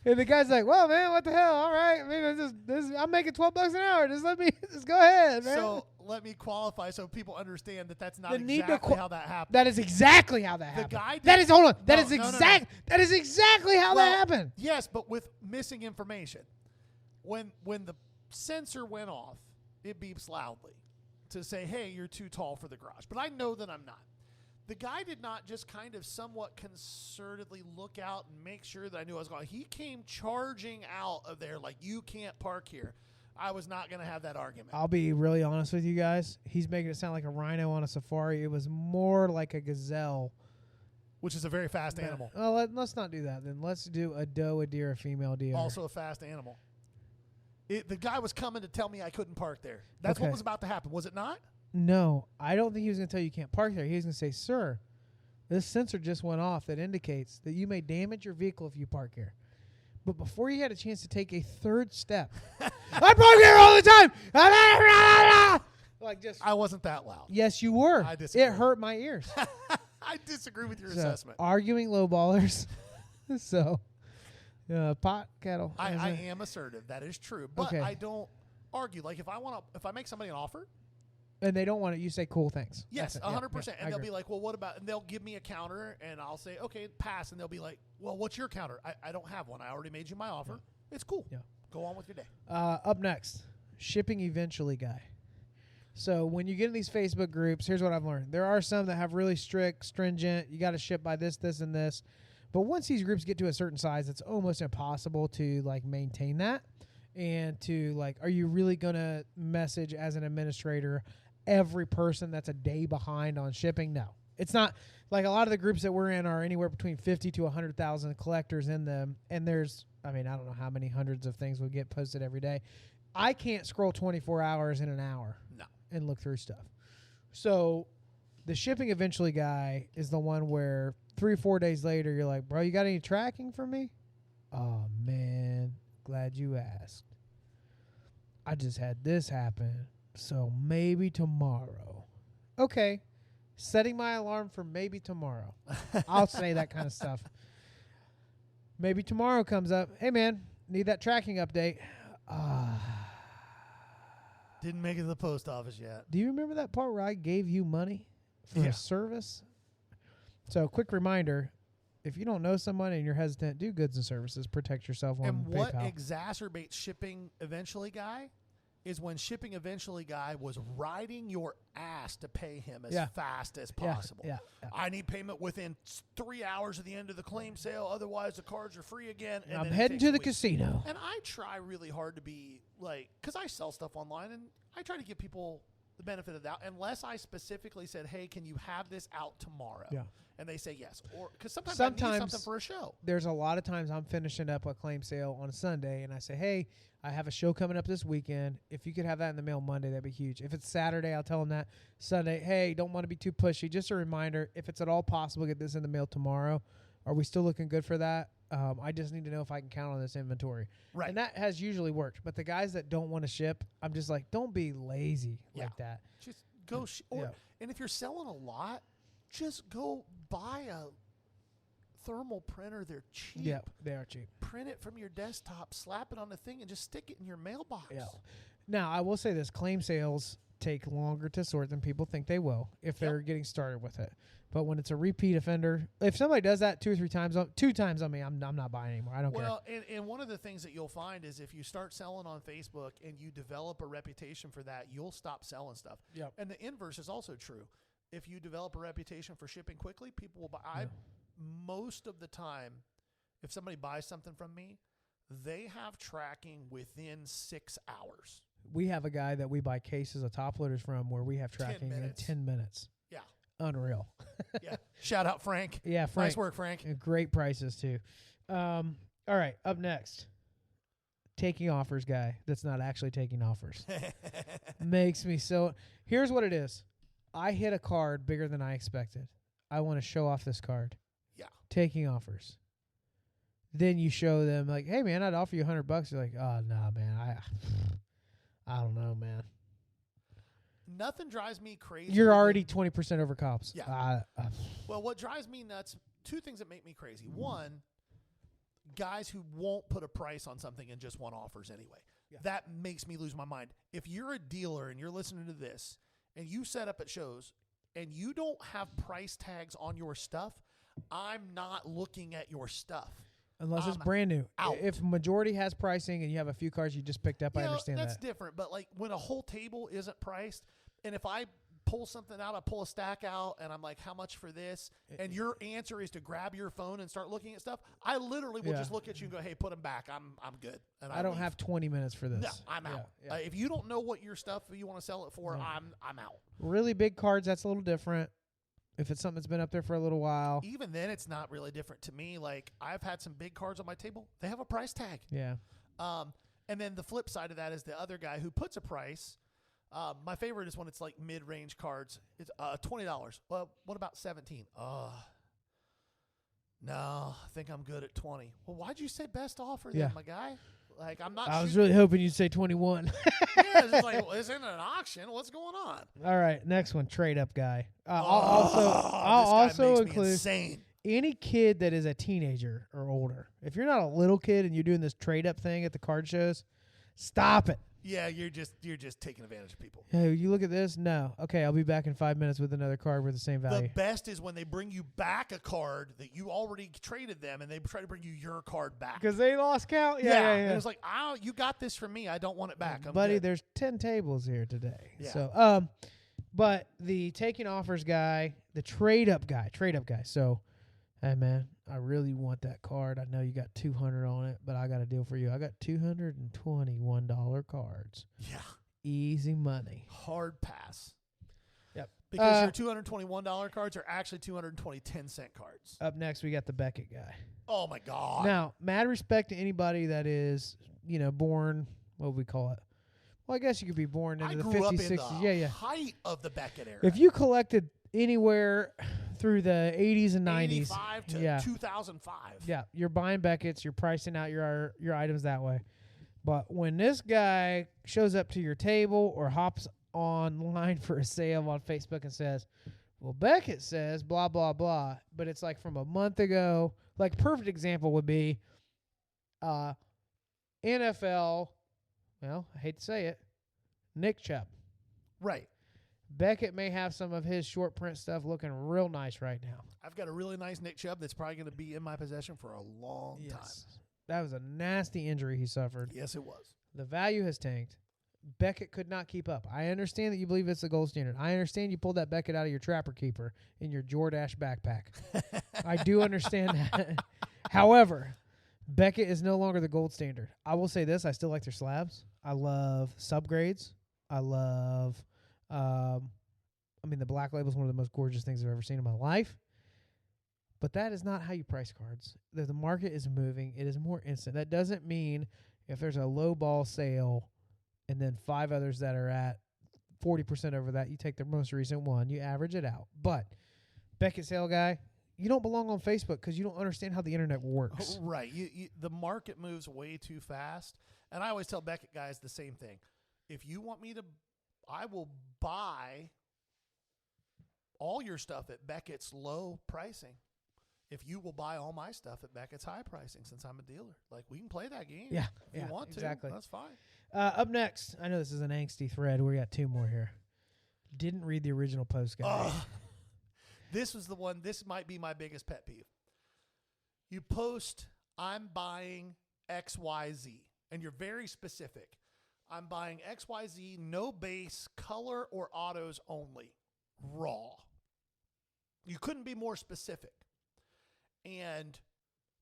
And the guy's like, well, man, what the hell? All right. I mean, I'm making $12 an hour. Just go ahead, man. So let me qualify so people understand that that's not exactly how that happened. That is exactly how that happened. Guy hold on. That is exactly how that happened. Yes, but with missing information. When the sensor went off, it beeps loudly to say, hey, you're too tall for the garage. But I know that I'm not. The guy did not just kind of somewhat concertedly look out and make sure that I knew I was going. He came charging out of there like, you can't park here. I was not going to have that argument. I'll be really honest with you guys. He's making it sound like a rhino on a safari. It was more like a gazelle. Which is a very fast animal. Oh, let's not do that then. Let's do a doe, a deer, a female deer. Also a fast animal. The guy was coming to tell me I couldn't park there. That's what was about to happen, was it not? No, I don't think he was going to tell you can't park there. He was going to say, sir, this sensor just went off that indicates that you may damage your vehicle if you park here. But before you had a chance to take a third step, I park here all the time. Like just, I wasn't that loud. Yes, you were. I disagree. It hurt my ears. I disagree with your assessment. Arguing lowballers. So, Pot, kettle. I am assertive. That is true. But Okay. I don't argue. Like if I make somebody an offer, And they don't want it. You say, cool, thanks. yes, That's it. Yeah, 100%. yeah, I And they'll agree. be like, well, what about, and they'll give me a counter and I'll say, okay, pass. And they'll be like, well, what's your counter? I don't have one. I already made you my offer. It's cool. Yeah. Go on with your day. Up next, shipping eventually guy. So when you get in these Facebook groups, here's what I've learned. There are some that have really strict, stringent, you got to ship by this, this, and this. But once these groups get to a certain size, it's almost impossible to like maintain that. And to like, are you really going to message as an administrator every person that's a day behind on shipping? No. It's not like a lot of the groups that we're in are anywhere between 50 to 100,000 collectors in them. And there's, I mean, I don't know how many hundreds of things would get posted every day. I can't scroll 24 hours in an hour No. and look through stuff. So the shipping eventually guy is the one where 3 or 4 days later, you're like, bro, you got any tracking for me? Oh, man. Glad you asked. I just had this happen. So maybe tomorrow. Okay. Setting my alarm for maybe tomorrow. I'll say that kind of stuff. Maybe tomorrow comes up. Hey, man, need that tracking update. Didn't make it to the post office yet. Do you remember that part where I gave you money for Yeah. a service? So, quick reminder, if you don't know someone and you're hesitant, do goods and services. Protect yourself on And what PayPal. exacerbates shipping eventually guy is when shipping eventually guy was riding your ass to pay him as Yeah. fast as Yeah, possible. yeah, yeah. I need payment within 3 hours of the end of the claim sale. Otherwise, the cards are free again. And I'm then it heading takes to a the week. casino. And I try really hard to be like, because I sell stuff online, and I try to give people the benefit of the doubt, unless I specifically said, hey, can you have this out tomorrow? Yeah. And they say yes. Or because sometimes I need something for a show. There's a lot of times I'm finishing up a claim sale on a Sunday, and I say, hey, I have a show coming up this weekend. If you could have that in the mail Monday, that'd be huge. If it's Saturday, I'll tell them that. Sunday, hey, don't want to be too pushy. Just a reminder, if it's at all possible, get this in the mail tomorrow. Are we still looking good for that? I just need to know if I can count on this inventory. Right. And that has usually worked. But the guys that don't want to ship, I'm just like, don't be lazy like that. Just go. Yeah. And if you're selling a lot, just go buy a thermal printer. They're cheap. Yeah, they are cheap. Print it from your desktop, slap it on the thing, and just stick it in your mailbox. Yeah. Now, I will say this. Claim sales take longer to sort than people think they will if they're getting started with it. But when it's a repeat offender, if somebody does that 2 or 3 times, 2 times on me, I'm not buying anymore. I don't care. Well, and one of the things that you'll find is if you start selling on Facebook and you develop a reputation for that, you'll stop selling stuff. Yep. And the inverse is also true. If you develop a reputation for shipping quickly, people will buy. Most of the time, if somebody buys something from me, they have tracking within 6 hours. We have a guy that we buy cases of top loaders from where we have 10 tracking in minutes. 10 minutes. Yeah. Unreal. Yeah. Shout out, Frank. Yeah, Frank. Nice work, Frank. And great prices, too. All right, up next. Taking offers guy that's not actually taking offers. Makes me so... Here's what it is. I hit a card bigger than I expected. I want to show off this card. Yeah. Taking offers. Then you show them like, hey man, I'd offer you $100. You're like, oh no, man, I don't know, man. Nothing drives me crazy. You're than- already 20% over comps. Yeah. Well, what drives me nuts, 2 things that make me crazy. One, guys who won't put a price on something and just want offers anyway. Yeah. That makes me lose my mind. If you're a dealer and you're listening to this and you set up at shows and you don't have price tags on your stuff, I'm not looking at your stuff. Unless it's I'm brand new. out. If majority has pricing and you have a few cars you just picked up, I understand that's that. different. But like when a whole table isn't priced, and if I pull something out, I pull a stack out, and I'm like, how much for this? And your answer is to grab your phone and start looking at stuff. I literally will Yeah. just look at you and go, hey, put them back. I'm good. And I don't leave. have 20 minutes for this. No, I'm out. Yeah. If you don't know what your stuff you want to sell it for, I'm out. Really big cards, that's a little different. If it's something that's been up there for a little while. Even then, it's not really different to me. Like I've had some big cards on my table. They have a price tag. Yeah. And then the flip side of that is the other guy who puts a price. My favorite is when it's like mid-range cards. It's $20. Well, what about 17? No, I think I'm good at 20. Well, why'd you say best offer then, Yeah. my guy? Like I'm not. I was shooting- really hoping you'd say 21. Yeah, it's just like well, it's in an auction. What's going on? All right, next one, trade up guy. I'll this guy also makes me include insane. any kid that is a teenager or older, if you're not a little kid and you're doing this trade up thing at the card shows, stop it. Yeah, you're just taking advantage of people. Hey, you look at this? No. Okay, I'll be back in 5 minutes with another card with the same value. The best is when they bring you back a card that you already traded them, and they try to bring you your card back. Because they lost count? And it was like, you got this from me. I don't want it back. I'm Buddy, good. there's 10 tables here today. Yeah. So, but the taking offers guy, the trade up guy. So, hey, man, I really want that card. I know you got 200 on it, but I got a deal for you. I got $221 cards. Yeah. Easy money. Hard pass. Yep. Because your $221 cards are actually 220 10-cent cards. Up next, we got the Beckett guy. Oh, my God. Now, mad respect to anybody that is, born, what would we call it? Well, I guess you could be born into I the grew 50s, up in 60s. the height of the Beckett era. If you collected anywhere through the 80s and 90s, 85 to 2005. Yeah, you're buying Beckett's, you're pricing out your items that way. But when this guy shows up to your table or hops online for a sale on Facebook and says, well, Beckett says blah, blah, blah, but it's like from a month ago. Like, perfect example would be NFL, well, I hate to say it, Nick Chubb. Right. Beckett may have some of his short print stuff looking real nice right now. I've got a really nice Nick Chubb that's probably going to be in my possession for a long time. That was a nasty injury he suffered. Yes, it was. The value has tanked. Beckett could not keep up. I understand that you believe it's the gold standard. I understand you pulled that Beckett out of your Trapper Keeper in your Jordache backpack. I do understand that. However, Beckett is no longer the gold standard. I will say this. I still like their slabs. I love subgrades. I love, the Black Label is one of the most gorgeous things I've ever seen in my life. But that is not how you price cards. The market is moving. It is more instant. That doesn't mean if there's a low ball sale and then 5 others that are at 40% over that, you take the most recent one, you average it out. But Beckett sale guy, you don't belong on Facebook because you don't understand how the internet works. Right. The market moves way too fast. And I always tell Beckett guys the same thing. If you want me to, I will buy all your stuff at Beckett's low pricing. If you will buy all my stuff at Beckett's high pricing, since I'm a dealer, like, we can play that game. Yeah, if you want exactly. to, that's fine. Up next, I know this is an angsty thread. We got 2 more here. Didn't read the original post, guys. This was the one. This might be my biggest pet peeve. You post, I'm buying XYZ, and you're very specific. I'm buying XYZ, no base, color, or autos only. Raw. You couldn't be more specific. And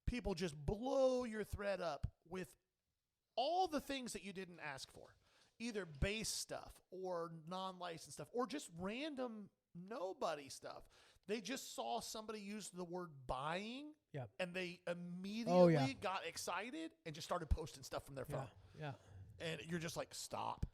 people just blow your thread up with all the things that you didn't ask for. Either base stuff or non-licensed stuff or just random nobody stuff. They just saw somebody use the word buying, and they immediately got excited and just started posting stuff from their phone. Yeah. And you're just like, stop.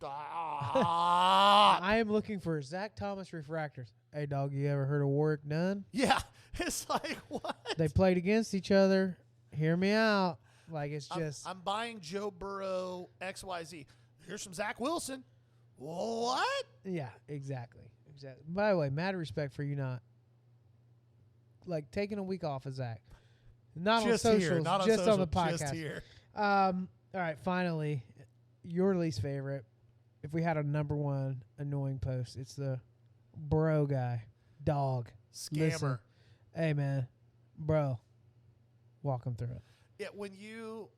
I am looking for Zach Thomas refractors. Hey, dog, you ever heard of Warwick Dunn? Yeah. It's like, what? They played against each other. Hear me out. Like, it's just. I'm buying Joe Burrow XYZ. Here's some Zach Wilson. What? Yeah, exactly. By the way, mad respect for you not, like, taking a week off of Zach. Not just on here, socials, not just social, on the podcast. Just here. All right, finally, your least favorite. If we had a number one annoying post, it's the bro guy, dog. Scammer. Listen, hey, man, bro, walk him through it. Yeah, when you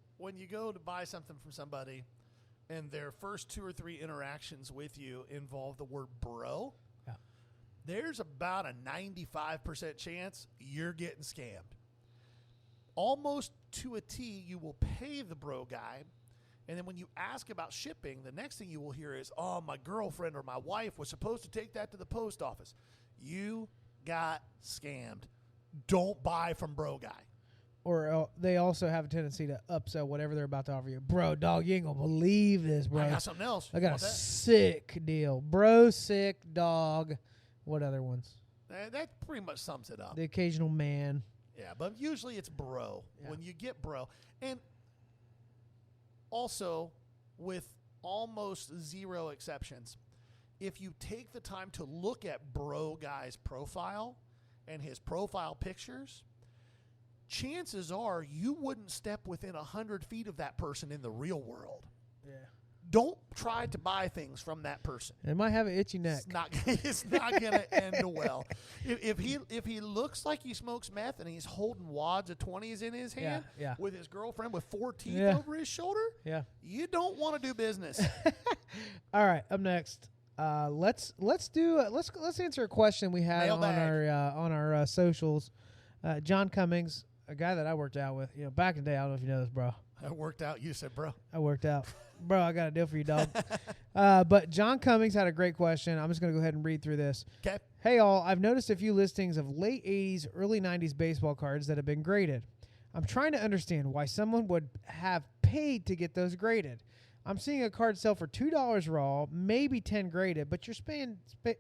go to buy something from somebody and their first 2 or 3 interactions with you involve the word bro, there's about a 95% chance you're getting scammed. Almost to a T, you will pay the bro guy, and then when you ask about shipping, the next thing you will hear is, oh, my girlfriend or my wife was supposed to take that to the post office. You got scammed. Don't buy from bro guy. Or they also have a tendency to upsell whatever they're about to offer you. Bro, dog, you ain't going to believe this, bro. I got something else. I got a sick deal. Bro, sick, dog. What other ones? That pretty much sums it up. The occasional man. Yeah, but usually it's bro. Yeah. When you get bro. And also, with almost 0 exceptions, if you take the time to look at bro guy's profile and his profile pictures, chances are you wouldn't step within 100 feet of that person in the real world. Yeah. Don't try to buy things from that person. It might have an itchy neck. It's not going to end well. If he looks like he smokes meth and he's holding wads of 20s in his hand Yeah. with his girlfriend with 4 teeth Yeah. over his shoulder, Yeah. you don't want to do business. All right. Up next, let's answer a question we had Mailbag. on our socials. John Cummings, a guy that I worked out with, back in the day. I don't know if you know this, bro. That worked out. You said, bro. I worked out. Bro, I got a deal for you, dog. But John Cummings had a great question. I'm just going to go ahead and read through this. Okay. Hey, all. I've noticed a few listings of late 80s, early 90s baseball cards that have been graded. I'm trying to understand why someone would have paid to get those graded. I'm seeing a card sell for $2 raw, maybe $10 graded, but you're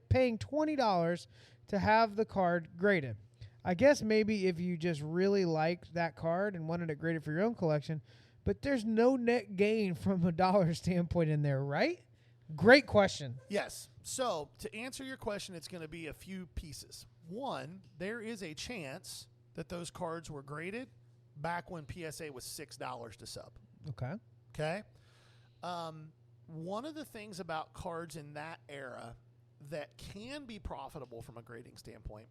paying $20 to have the card graded. I guess maybe if you just really liked that card and wanted it graded for your own collection, but there's no net gain from a dollar standpoint in there, right? Great question. Yes. So to answer your question, it's going to be a few pieces. One, there is a chance that those cards were graded back when PSA was $6 to sub. Okay. Okay. One of the things about cards in that era that can be profitable from a grading standpoint,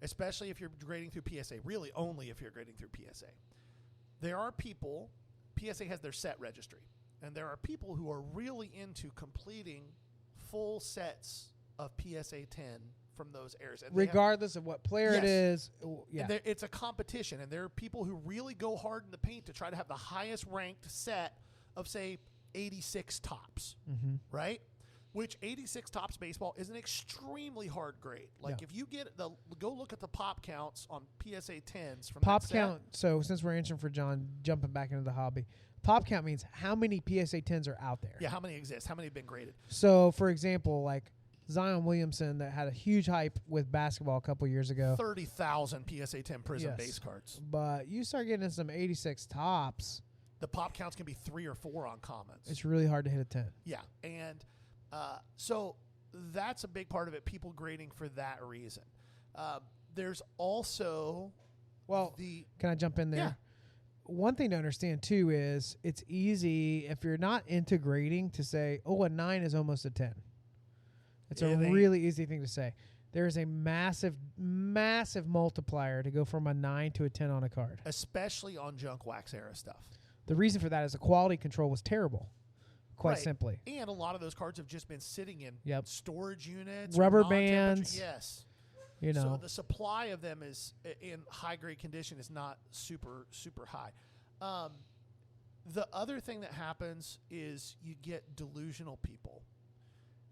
especially if you're grading through PSA, really only if you're grading through PSA, there are people, PSA has their set registry, and there are people who are really into completing full sets of PSA 10 from those eras. And regardless of what player it is. Yeah. it's a competition, and there are people who really go hard in the paint to try to have the highest ranked set of, say, 86 tops, right? Which 86 tops baseball is an extremely hard grade. Like if you go look at the pop counts on PSA 10s from pop that count. So since we're answering for John, jumping back into the hobby, pop count means how many PSA 10s are out there. Yeah, how many exist? How many have been graded? So for example, like Zion Williamson that had a huge hype with basketball a couple years ago. 30,000 PSA 10 Prism base cards. But you start getting some 86 tops. The pop counts can be 3 or 4 on commons. It's really hard to hit a 10. Yeah, and so that's a big part of it, people grading for that reason. There's also can I jump in there? Yeah. One thing to understand, too, is it's easy, if you're not into grading, to say, oh, a 9 is almost a 10. It's a really easy thing to say. There's a massive, massive multiplier to go from a 9 to a 10 on a card. Especially on junk wax era stuff. The reason for that is the quality control was terrible, quite simply. And a lot of those cards have just been sitting in storage units. Rubber non-temperature- bands. Yes. You know. So the supply of them is in high grade condition is not super, super high. The other thing that happens is you get delusional people.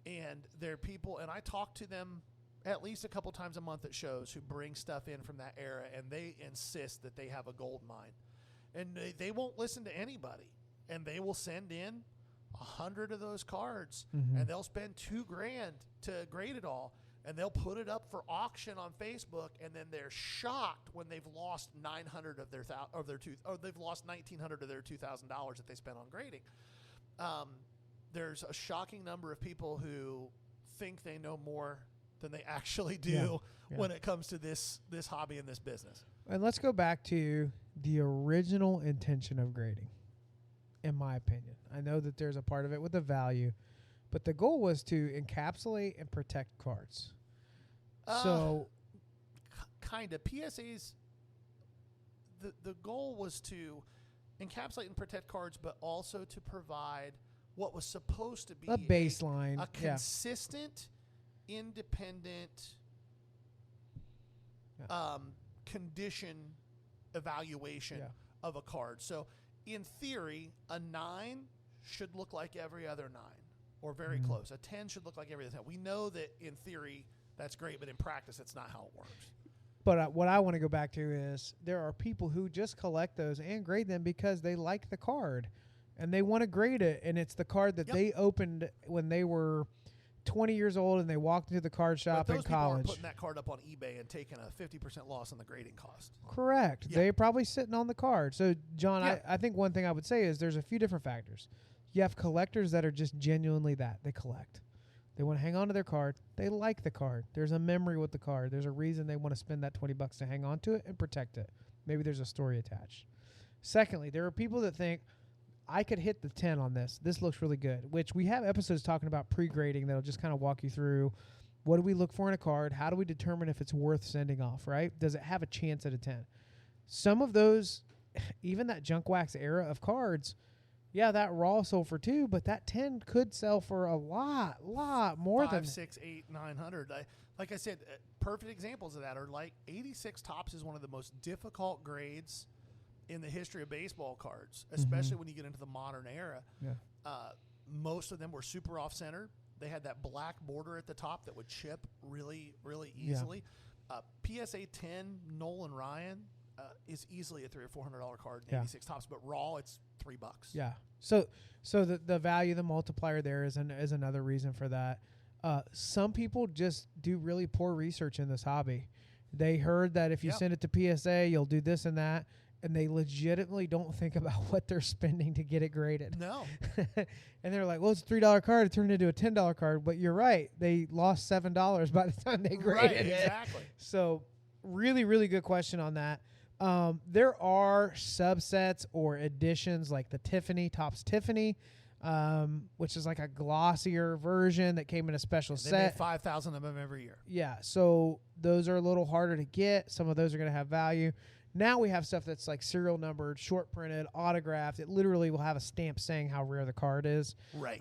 And they're people, and I talk to them at least a couple times a month at shows, who bring stuff in from that era, and they insist that they have a gold mine. And they won't listen to anybody. And they will send in 100 of those cards, and they'll spend $2,000 to grade it all. And they'll put it up for auction on Facebook, and then they're shocked when they've lost $900 of they've lost $1,900 of their $2,000 that they spent on grading. There's a shocking number of people who think they know more than they actually do when it comes to this hobby and this business. And let's go back to the original intention of grading, in my opinion. I know that there's a part of it with a value, but the goal was to encapsulate and protect cards. So, kind of. PSA's, the goal was to encapsulate and protect cards, but also to provide what was supposed to be a baseline, a consistent, independent condition evaluation of a card. So in theory, a 9 should look like every other 9 or very close. A 10 should look like every other 10. We know that in theory that's great, but in practice that's not how it works. But what I want to go back to is there are people who just collect those and grade them because they like the card and they want to grade it, and it's the card that they opened when they were 20 years old and they walked into the card shop in college. Those people are putting that card up on eBay and taking a 50% loss on the grading cost. Correct. They're probably sitting on the card. So, John, I think one thing I would say is there's a few different factors. You have collectors that are just genuinely that. They collect. They want to hang on to their card. They like the card. There's a memory with the card. There's a reason they want to spend that $20 to hang on to it and protect it. Maybe there's a story attached. Secondly, there are people that think, I could hit the 10 on this. This looks really good, which we have episodes talking about pre-grading that'll just kind of walk you through what do we look for in a card? How do we determine if it's worth sending off, right? Does it have a chance at a 10? Some of those, even that junk wax era of cards, yeah, that raw sold for 2, but that 10 could sell for a lot more 5, than 6, 8, 900. Like I said, perfect examples of that are like 86 Topps is one of the most difficult grades in the history of baseball cards, especially when you get into the modern era. Yeah. Most of them were super off center. They had that black border at the top that would chip really, really easily. PSA 10 Nolan Ryan is easily a $300 or $400 card in 86 Topps, but raw it's $3. Yeah. So the value, the multiplier there is another reason for that. Some people just do really poor research in this hobby. They heard that if you send it to PSA, you'll do this and that, and they legitimately don't think about what they're spending to get it graded. No. And they're like, well, it's a $3 card. It turned into a $10 card. But you're right. They lost $7 by the time they graded it. Exactly. So really, really good question on that. There are subsets or editions like the Tiffany, Topps Tiffany, which is like a glossier version that came in a special They set. make 5,000 of them every year. Yeah, so those are a little harder to get. Some of those are going to have value. Now we have stuff that's like serial numbered, short printed, autographed. It literally will have a stamp saying how rare the card is. Right.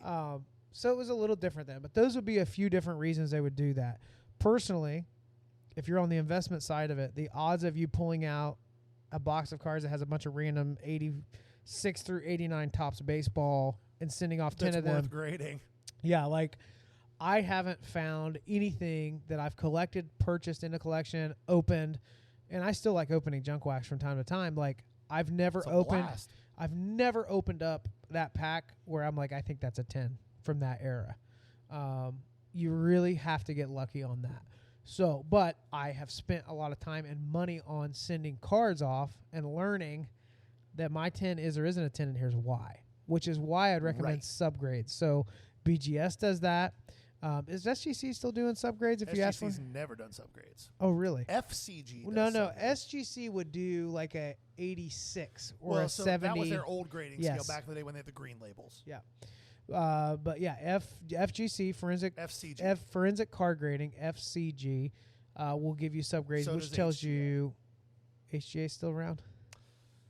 So it was a little different then. But those would be a few different reasons they would do that. Personally, if you're on the investment side of it, the odds of you pulling out a box of cards that has a bunch of random 86 through 89 Topps baseball and sending off 10 That's of them. worth grading. Yeah, like I haven't found anything that I've collected, purchased in a collection, opened, and I still like opening junk wax from time to time. Like I've never It's a opened blast. I've never opened up that pack where I'm like, I think that's a 10 from that era. You really have to get lucky on that. So, but I have spent a lot of time and money on sending cards off and learning that my 10 is or isn't a 10, and here's why, which is why I'd recommend subgrades. So BGS does that. Is SGC still doing subgrades if you ask for? SGC's never done subgrades. Oh, really? FCG does No. subgrades. SGC would do like a 86 or a so 70. that was their old grading Yes. scale back in the day when they had the green labels. Yeah. But yeah, FGC, forensic FCG. forensic card grading, FCG, will give you subgrades, So which does tells HGA. you HGA still around.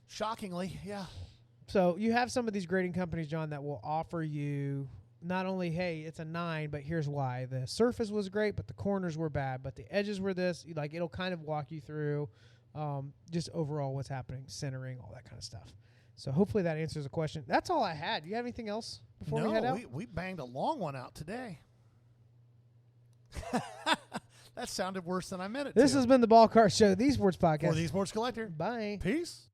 Shockingly, yeah. So you have some of these grading companies, John, that will offer you not only, hey, it's a 9, but here's why. The surface was great, but the corners were bad, but the edges were this. Like, it'll kind of walk you through just overall what's happening, centering, all that kind of stuff. So hopefully that answers the question. That's all I had. Do you have anything else before we head out? we banged a long one out today. That sounded worse than I meant it This to. has been the Ball Cart Show, the Esports Podcast. For the Esports Collector. Bye. Peace.